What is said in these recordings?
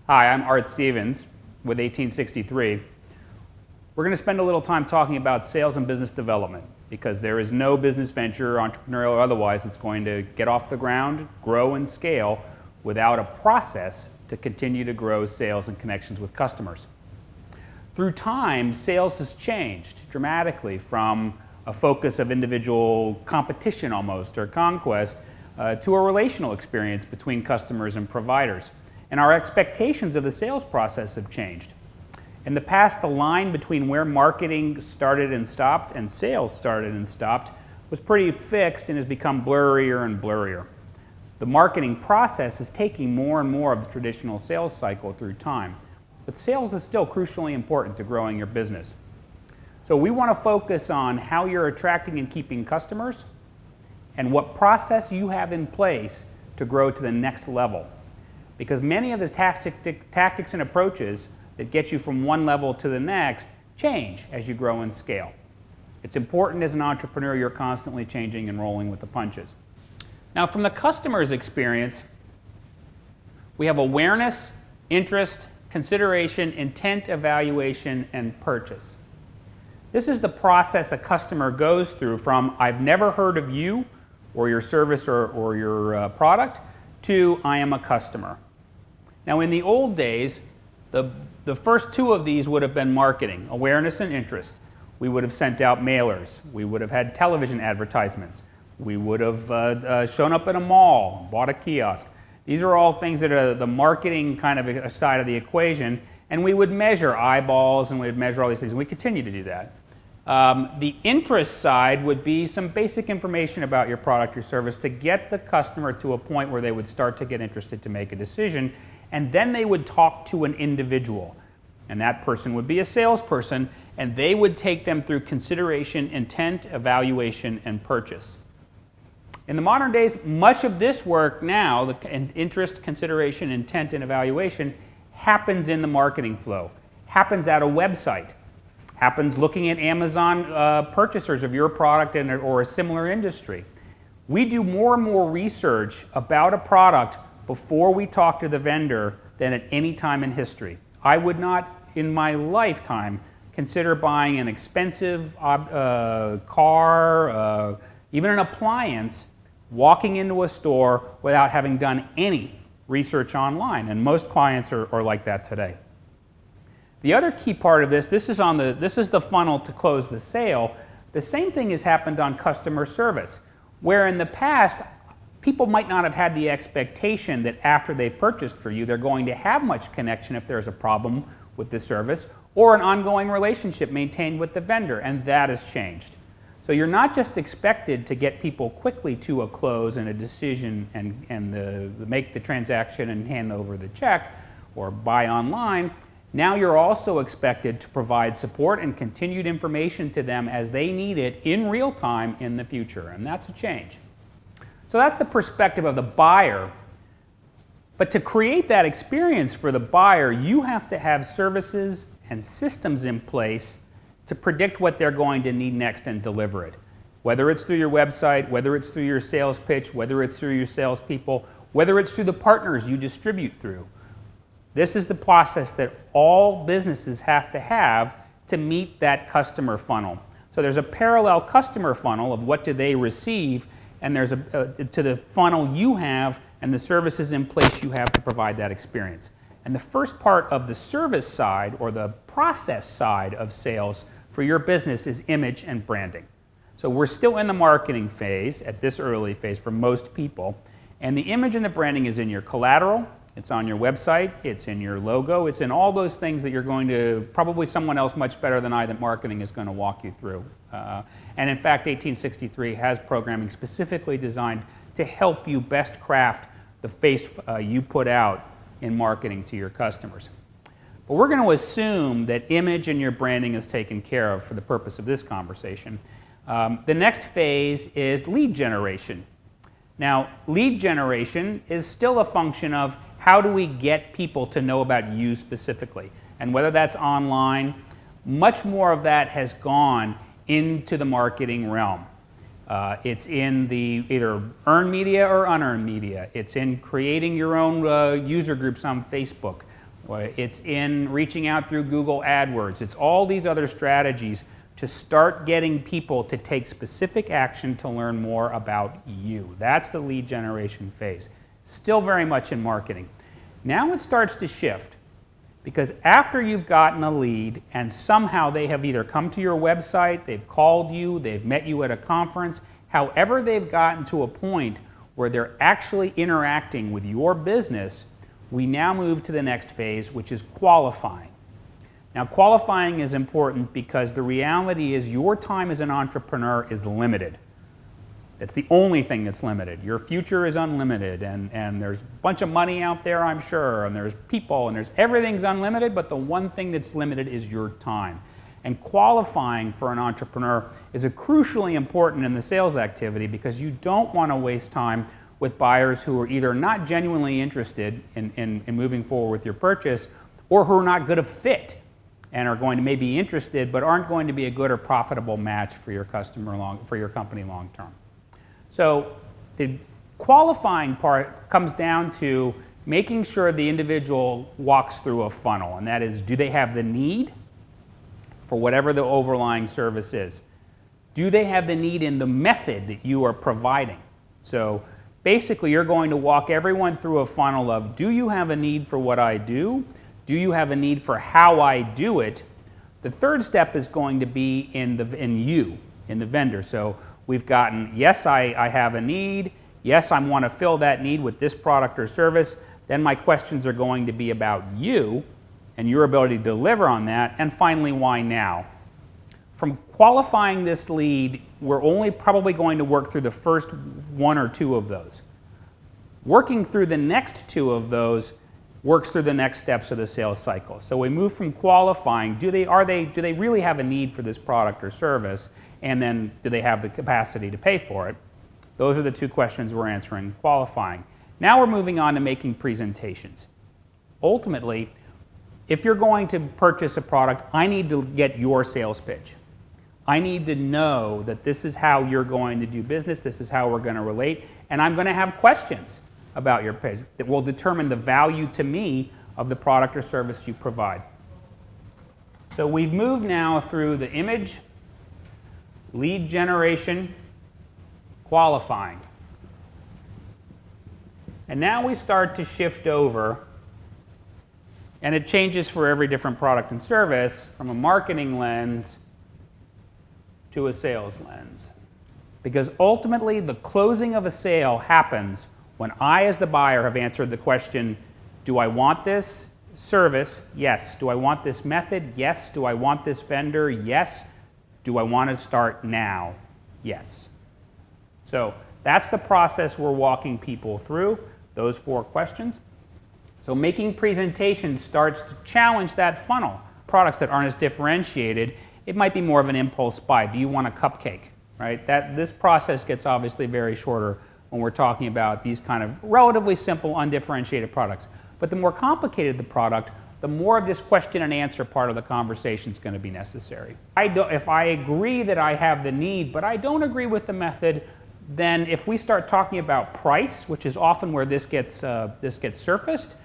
Hi, I'm Art Stevens with 1863. We're going to spend a little time talking about sales and business development because there is no business venture, entrepreneurial or otherwise, that's going to get off the ground, grow and scale without a process to continue to grow sales and connections with customers. Through time, sales has changed dramatically from a focus of individual competition almost or conquest to a relational experience between customers and providers. And our expectations of the sales process have changed. In the past, the line between where marketing started and stopped and sales started and stopped was pretty fixed and has become blurrier and blurrier. The marketing process is taking more and more of the traditional sales cycle through time. But sales is still crucially important to growing your business. So we want to focus on how you're attracting and keeping customers and what process you have in place to grow to the next level. Because many of the tactics and approaches that get you from one level to the next change as you grow and scale. It's important as an entrepreneur you're constantly changing and rolling with the punches. Now, from the customer's experience, we have awareness, interest, consideration, intent, evaluation, and purchase. This is the process a customer goes through from I've never heard of you or your service or your product to I am a customer. Now, in the old days, the first two of these would have been marketing, awareness and interest. We would have sent out mailers. We would have had television advertisements. We would have shown up at a mall, bought a kiosk. These are all things that are the marketing kind of side of the equation, and we would measure eyeballs and we would measure all these things, and we continue to do that. The interest side would be some basic information about your product or service to get the customer to a point where they would start to get interested to make a decision, and then they would talk to an individual. And that person would be a salesperson, and they would take them through consideration, intent, evaluation, and purchase. In the modern days, much of this work now, the interest, consideration, intent, and evaluation, happens in the marketing flow, happens at a website, happens looking at Amazon purchasers of your product or a similar industry. We do more and more research about a product before we talk to the vendor than at any time in history. I would not, in my lifetime, consider buying an expensive car, even an appliance, walking into a store without having done any research online, and most clients are like that today. The other key part of this is the funnel to close the sale. The same thing has happened on customer service, where in the past, people might not have had the expectation that after they purchased for you, they're going to have much connection if there's a problem with the service or an ongoing relationship maintained with the vendor, and that has changed. So you're not just expected to get people quickly to a close and a decision and make the transaction and hand over the check or buy online. Now you're also expected to provide support and continued information to them as they need it in real time in the future, and that's a change. So that's the perspective of the buyer. But to create that experience for the buyer, you have to have services and systems in place to predict what they're going to need next and deliver it. Whether it's through your website, whether it's through your sales pitch, whether it's through your salespeople, whether it's through the partners you distribute through. This is the process that all businesses have to meet that customer funnel. So there's a parallel customer funnel of what do they receive, and there's to the funnel you have and the services in place you have to provide that experience. And the first part of the service side or the process side of sales for your business is image and branding. So we're still in the marketing phase at this early phase for most people, and the image and the branding is in your collateral, it's on your website, it's in your logo, it's in all those things that you're going to, probably someone else much better than I that marketing is going to walk you through. And in fact, 1863 has programming specifically designed to help you best craft the face you put out in marketing to your customers. But we're going to assume that image and your branding is taken care of for the purpose of this conversation. The next phase is lead generation. Now, lead generation is still a function of how do we get people to know about you specifically? And whether that's online, much more of that has gone into the marketing realm. It's in the either earned media or unearned media. It's in creating your own user groups on Facebook It's in reaching out through Google AdWords. It's all these other strategies to start getting people to take specific action to learn more about you. That's the lead generation phase. Still very much in marketing. Now it starts to shift, because after you've gotten a lead and somehow they have either come to your website, they've called you, they've met you at a conference, however they've gotten to a point where they're actually interacting with your business, we now move to the next phase, which is qualifying. Now, qualifying is important because the reality is your time as an entrepreneur is limited. It's the only thing that's limited. Your future is unlimited, and there's a bunch of money out there, I'm sure, and there's people, and everything's unlimited, but the one thing that's limited is your time. And qualifying for an entrepreneur is crucially important in the sales activity, because you don't want to waste time with buyers who are either not genuinely interested in moving forward with your purchase, or who are not good a fit and are going to maybe be interested but aren't going to be a good or profitable match for your for your company long term. So the qualifying part comes down to making sure the individual walks through a funnel, and that is, do they have the need for whatever the overlying service is? Do they have the need in the method that you are providing? So basically, you're going to walk everyone through a funnel of, do you have a need for what I do? Do you have a need for how I do it? The third step is going to be in the vendor. So we've gotten, yes, I have a need. Yes, I want to fill that need with this product or service. Then my questions are going to be about you and your ability to deliver on that. And finally, why now? From qualifying this lead, we're only probably going to work through the first one or two of those. Working through the next two of those works through the next steps of the sales cycle. So we move from qualifying, do they really have a need for this product or service, and then do they have the capacity to pay for it? Those are the two questions we're answering qualifying. Now we're moving on to making presentations. Ultimately, if you're going to purchase a product, I need to get your sales pitch. I need to know that this is how you're going to do business, this is how we're going to relate, and I'm going to have questions about your pitch that will determine the value to me of the product or service you provide. So we've moved now through the image, lead generation, qualifying. And now we start to shift over, and it changes for every different product and service, from a marketing lens to a sales lens. Because ultimately, the closing of a sale happens when I, as the buyer, have answered the question, do I want this service? Yes. Do I want this method? Yes. Do I want this vendor? Yes. Do I want to start now? Yes. So that's the process we're walking people through, those 4 questions. So making presentations starts to challenge that funnel. Products that aren't as differentiated, it might be more of an impulse buy. Do you want a cupcake? Right? This process gets obviously very shorter when we're talking about these kind of relatively simple, undifferentiated products. But the more complicated the product, the more of this question and answer part of the conversation is going to be necessary. If I agree that I have the need, but I don't agree with the method, then if we start talking about price, which is often where this gets surfaced,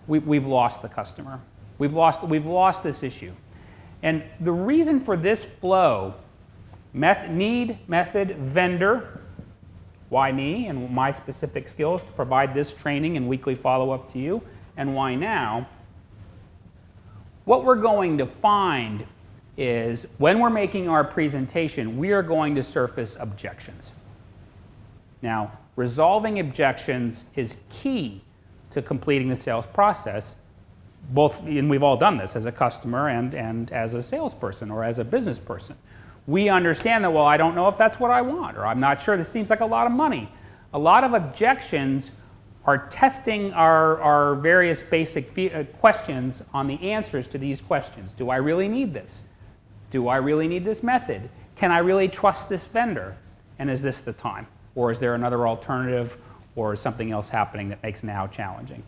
we've lost the customer. We've lost this issue. And the reason for this flow, need, method, vendor, why me and my specific skills to provide this training and weekly follow-up to you, and why now, what we're going to find is when we're making our presentation, we are going to surface objections. Now, resolving objections is key to completing the sales process, and we've all done this as a customer and as a salesperson or as a business person. We understand that, well, I don't know if that's what I want, or I'm not sure, this seems like a lot of money. A lot of objections are testing our various basic questions on the answers to these questions. Do I really need this? Do I really need this method? Can I really trust this vendor? And is this the time? Or is there another alternative, or is something else happening that makes now challenging?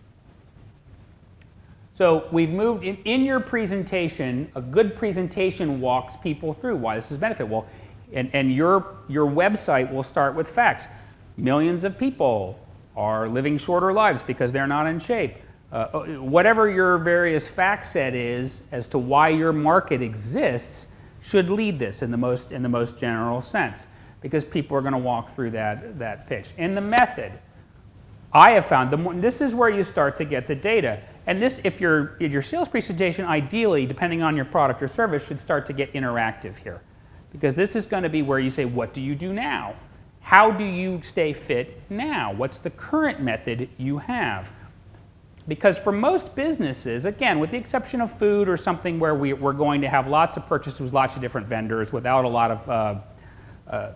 So we've moved in your presentation. A good presentation walks people through why this is a benefit. Well, and your website will start with facts. Millions of people are living shorter lives because they're not in shape. whatever your various fact set is as to why your market exists should lead this in the most general sense, because people are going to walk through that pitch. In the method, I have found this is where you start to get the data. And this, if your sales presentation, ideally, depending on your product or service, should start to get interactive here, because this is going to be where you say, what do you do now? How do you stay fit now? What's the current method you have? Because for most businesses, again, with the exception of food or something where we're going to have lots of purchases with lots of different vendors without a lot of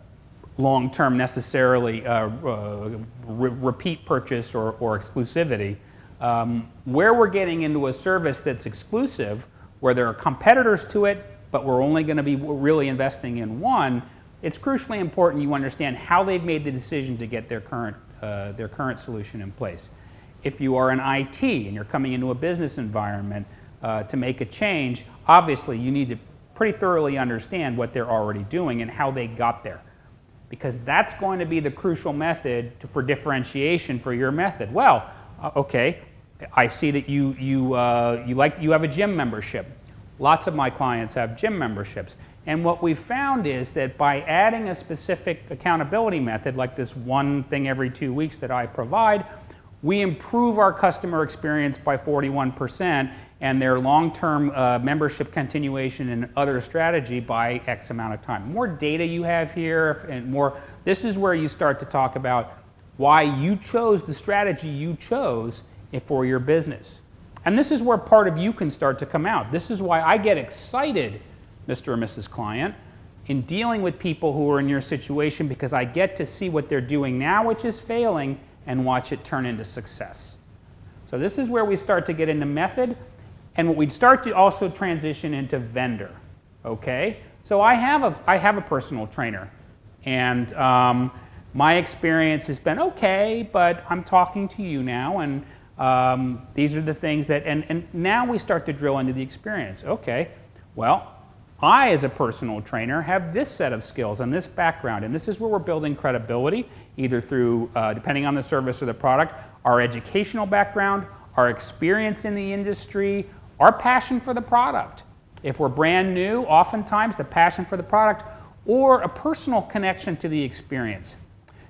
long-term necessarily repeat purchase or exclusivity, where we're getting into a service that's exclusive, where there are competitors to it, but we're only going to be really investing in one, it's crucially important you understand how they've made the decision to get their current solution in place. If you are in IT and you're coming into a business environment to make a change, obviously you need to pretty thoroughly understand what they're already doing and how they got there, because that's going to be the crucial method for differentiation for your method. Well, okay, I see that you have a gym membership. Lots of my clients have gym memberships. And what we've found is that by adding a specific accountability method, like this one thing every 2 weeks that I provide, we improve our customer experience by 41% and their long-term membership continuation and other strategy by X amount of time. More data you have here, and more, this is where you start to talk about why you chose the strategy you chose for your business. And this is where part of you can start to come out. This is why I get excited, Mr. or Mrs. Client, in dealing with people who are in your situation, because I get to see what they're doing now, which is failing, and watch it turn into success. So this is where we start to get into method, and what we'd start to also transition into vendor. Okay, so I have a personal trainer, and my experience has been okay, but I'm talking to you now, and these are the things that, and now we start to drill into the experience. Okay, well, I, as a personal trainer, have this set of skills and this background, and this is where we're building credibility, either through, depending on the service or the product, our educational background, our experience in the industry, our passion for the product. If we're brand new, oftentimes the passion for the product, or a personal connection to the experience.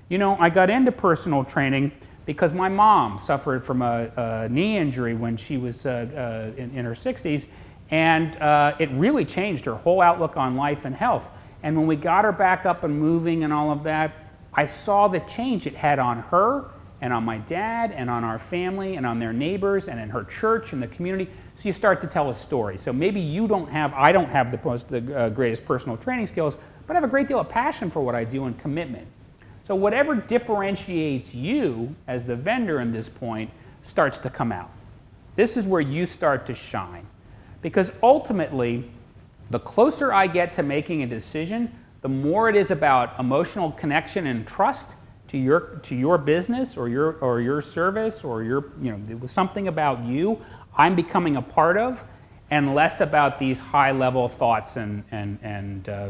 You know, I got into personal training because my mom suffered from a knee injury when she was in her 60s, and it really changed her whole outlook on life and health. And when we got her back up and moving and all of that, I saw the change it had on her and on my dad and on our family and on their neighbors and in her church and the community. So you start to tell a story. So maybe I don't have the greatest personal training skills, but I have a great deal of passion for what I do and commitment. So whatever differentiates you as the vendor in this point starts to come out. This is where you start to shine. Because ultimately, the closer I get to making a decision, the more it is about emotional connection and trust to your business or your service or something about you I'm becoming a part of, and less about these high-level thoughts and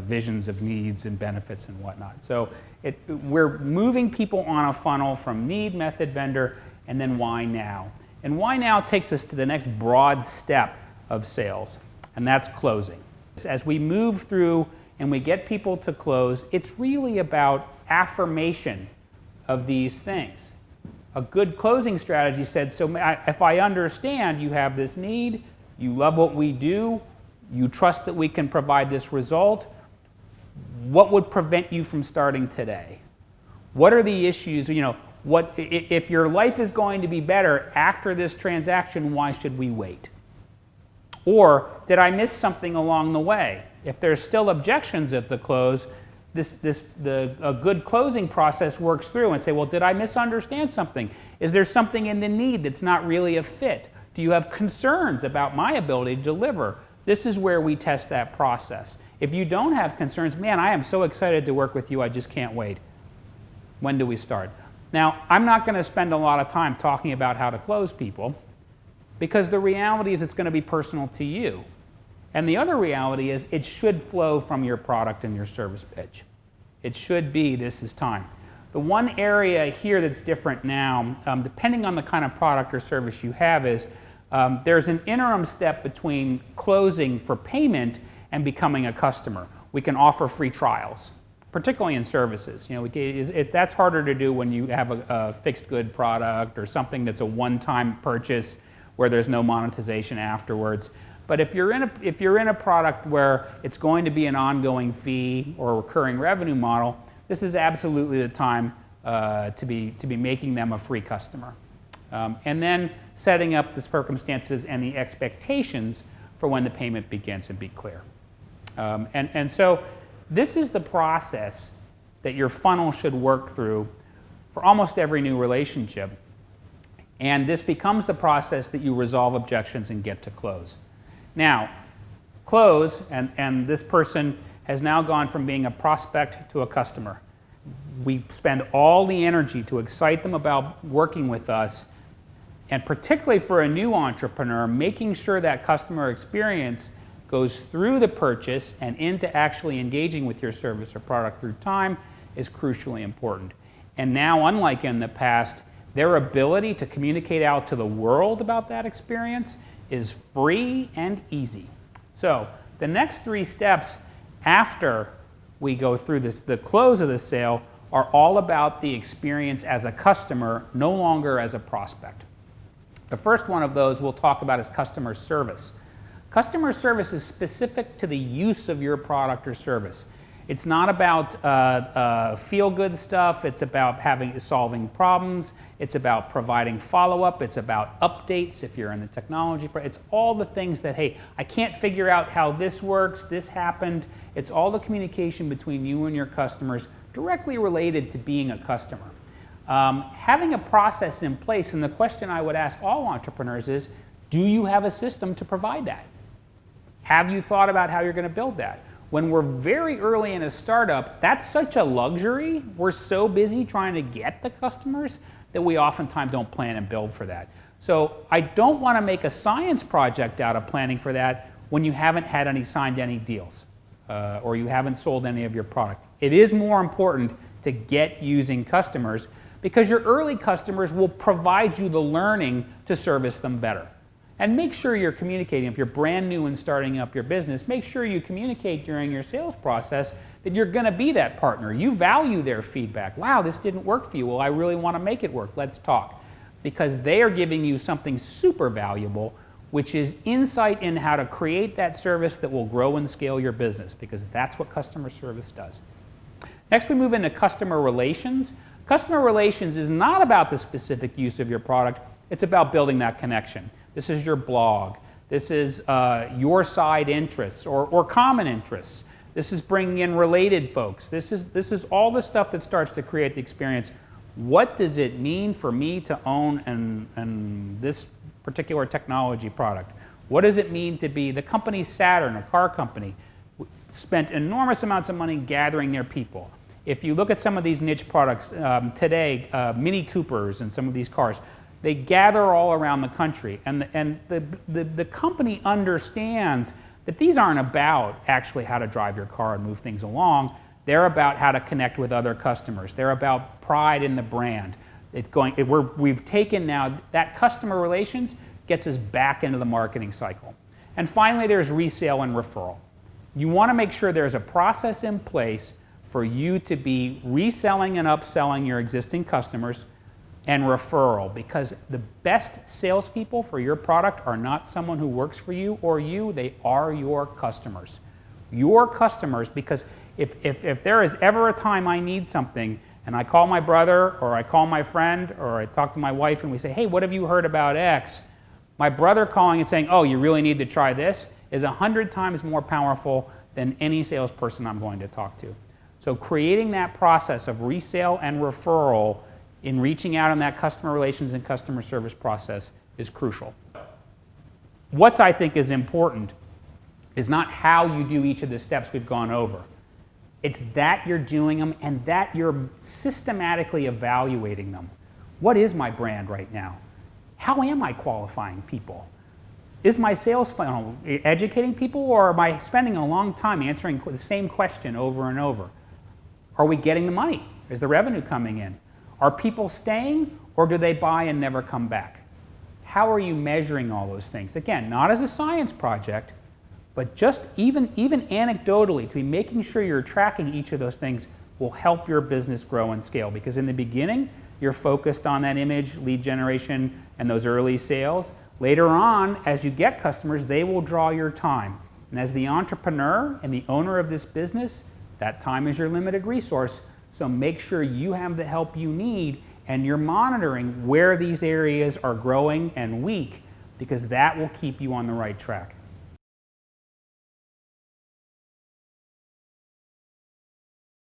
visions of needs and benefits and whatnot. So we're moving people on a funnel from need, method, vendor, and then why now. And why now takes us to the next broad step of sales, and that's closing. As we move through and we get people to close, it's really about affirmation of these things. A good closing strategy said, so if I understand you have this need, you love what we do, you trust that we can provide this result, what would prevent you from starting today? What are the issues, if your life is going to be better after this transaction, why should we wait? Or did I miss something along the way? If there's still objections at the close, a good closing process works through and say, well, did I misunderstand something? Is there something in the need that's not really a fit? Do you have concerns about my ability to deliver? This is where we test that process. If you don't have concerns, man, I am so excited to work with you, I just can't wait. When do we start? Now, I'm not going to spend a lot of time talking about how to close people, because the reality is it's going to be personal to you. And the other reality is it should flow from your product and your service pitch. It should be, this is time. The one area here that's different now, depending on the kind of product or service you have, is there's an interim step between closing for payment and becoming a customer. We can offer free trials, particularly in services. You know, that's harder to do when you have a fixed good product or something that's a one-time purchase where there's no monetization afterwards. But if you're in a product where it's going to be an ongoing fee or a recurring revenue model, this is absolutely the time to be making them a free customer. And then setting up the circumstances and the expectations for when the payment begins, and be clear. And so this is the process that your funnel should work through for almost every new relationship. And this becomes the process that you resolve objections and get to close. Now, close, and this person has now gone from being a prospect to a customer. We spend all the energy to excite them about working with us, and particularly for a new entrepreneur, making sure that customer experience goes through the purchase and into actually engaging with your service or product through time is crucially important. And now, unlike in the past, their ability to communicate out to the world about that experience is free and easy. So the next 3 steps after we go through the close of the sale are all about the experience as a customer, no longer as a prospect. The first one of those we'll talk about is customer service. Customer service is specific to the use of your product or service. It's not about feel-good stuff. It's about solving problems. It's about providing follow-up. It's about updates if you're in the technology. It's all the things that, hey, I can't figure out how this works, this happened. It's all the communication between you and your customers directly related to being a customer. Having a process in place, and the question I would ask all entrepreneurs is, do you have a system to provide that? Have you thought about how you're going to build that? When we're very early in a startup, that's such a luxury. We're so busy trying to get the customers that we oftentimes don't plan and build for that. So I don't want to make a science project out of planning for that when you haven't signed any deals or you haven't sold any of your product. It is more important to get using customers because your early customers will provide you the learning to service them better. And make sure you're communicating. If you're brand new and starting up your business, make sure you communicate during your sales process that you're going to be that partner. You value their feedback. Wow, this didn't work for you. Well, I really want to make it work. Let's talk. Because they are giving you something super valuable, which is insight in how to create that service that will grow and scale your business, because that's what customer service does. Next, we move into customer relations. Customer relations is not about the specific use of your product. It's about building that connection. This is your blog. This is your side interests or common interests. This is bringing in related folks. This is all the stuff that starts to create the experience. What does it mean for me to own and this particular technology product? What does it mean to be the company Saturn, a car company, spent enormous amounts of money gathering their people. If you look at some of these niche products today, Mini Coopers and some of these cars, they gather all around the country, and the company understands that these aren't about actually how to drive your car and move things along. They're about how to connect with other customers. They're about pride in the brand. We've taken now that customer relations gets us back into the marketing cycle. And finally, there's resale and referral. You want to make sure there's a process in place for you to be reselling and upselling your existing customers, and referral, because the best salespeople for your product are not someone who works for you or you, they are your customers. Your customers, because if there is ever a time I need something and I call my brother or I call my friend or I talk to my wife and we say, hey, what have you heard about X? My brother calling and saying, oh, you really need to try this is 100 times more powerful than any salesperson I'm going to talk to. So creating that process of resale and referral in reaching out on that customer relations and customer service process is crucial. What I think is important is not how you do each of the steps we've gone over. It's that you're doing them and that you're systematically evaluating them. What is my brand right now? How am I qualifying people? Is my sales funnel educating people, or am I spending a long time answering the same question over and over? Are we getting the money Is the revenue coming in? Are people staying, or do they buy and never come back? How are you measuring all those things? Again, not as a science project, but just even anecdotally, to be making sure you're tracking each of those things will help your business grow and scale. Because in the beginning, you're focused on that image, lead generation, and those early sales. Later on, as you get customers, they will draw your time. And as the entrepreneur and the owner of this business, that time is your limited resource. So make sure you have the help you need and you're monitoring where these areas are growing and weak, because that will keep you on the right track.